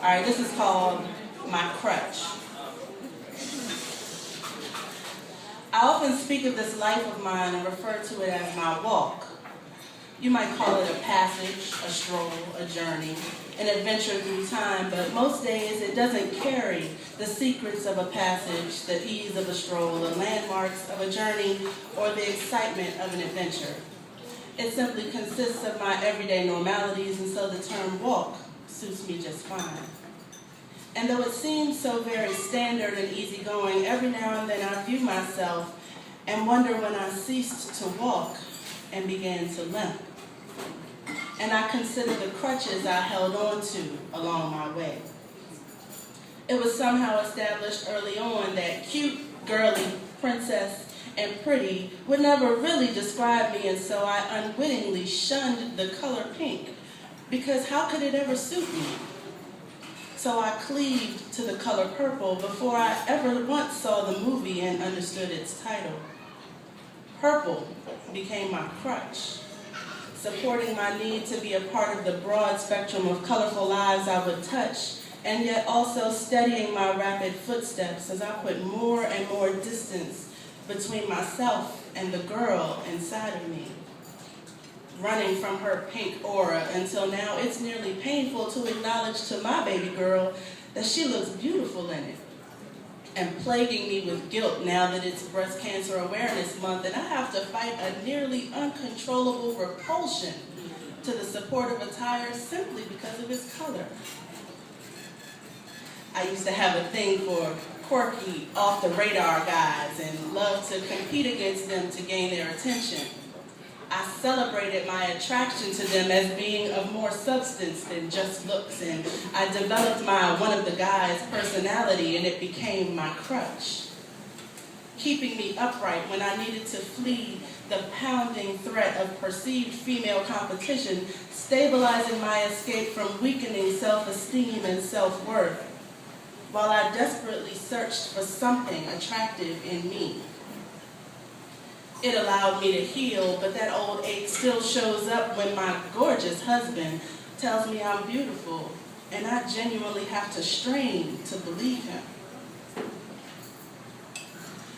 All right, this is called My Crutch. I often speak of this life of mine and refer to it as my walk. You might call it a passage, a stroll, a journey, an adventure through time, but most days it doesn't carry the secrets of a passage, the ease of a stroll, the landmarks of a journey, or the excitement of an adventure. It simply consists of my everyday normalities, and so the term walk suits me just fine. And though it seems so very standard and easygoing, every now and then I view myself and wonder when I ceased to walk and began to limp. And I consider the crutches I held on to along my way. It was somehow established early on that cute, girly, princess, and pretty would never really describe me, and so I unwittingly shunned the color pink, because how could it ever suit me? So I cleaved to the color purple before I ever once saw the movie and understood its title. Purple became my crutch, supporting my need to be a part of the broad spectrum of colorful lives I would touch, and yet also steadying my rapid footsteps as I put more and more distance between myself and the girl inside of me, running from her pink aura until now it's nearly painful to acknowledge to my baby girl that she looks beautiful in it, and plaguing me with guilt now that it's Breast Cancer Awareness Month and I have to fight a nearly uncontrollable repulsion to the supportive attire simply because of its color. I used to have a thing for quirky, off-the-radar guys and loved to compete against them to gain their attention. I celebrated my attraction to them as being of more substance than just looks, and I developed my one of the guys personality, and it became my crutch, keeping me upright when I needed to flee the pounding threat of perceived female competition, stabilizing my escape from weakening self-esteem and self-worth, while I desperately searched for something attractive in me. It allowed me to heal, but that old ache still shows up when my gorgeous husband tells me I'm beautiful, and I genuinely have to strain to believe him.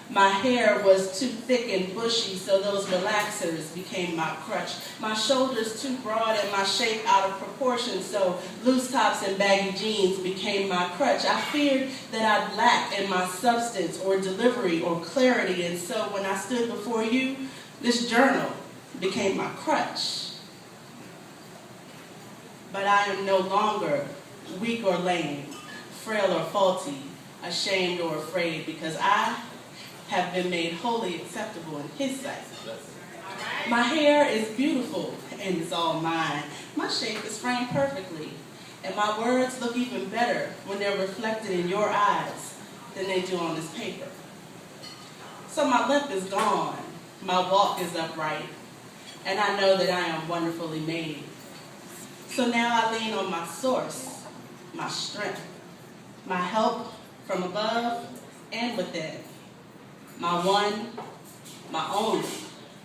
My hair was too thick and bushy, so those relaxers became my crutch. My shoulders too broad and my shape out of proportion, so loose tops and baggy jeans became my crutch. I feared that I'd lack in my substance or delivery or clarity, and so when I stood before you, this journal became my crutch. But I am no longer weak or lame, frail or faulty, ashamed or afraid, because I have been made wholly acceptable in his sight. My hair is beautiful and it's all mine. My shape is framed perfectly, and my words look even better when they're reflected in your eyes than they do on this paper. So my limp is gone, my walk is upright, and I know that I am wonderfully made. So now I lean on my source, my strength, my help from above and within. My one, my only,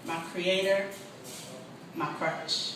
my creator, my crutch.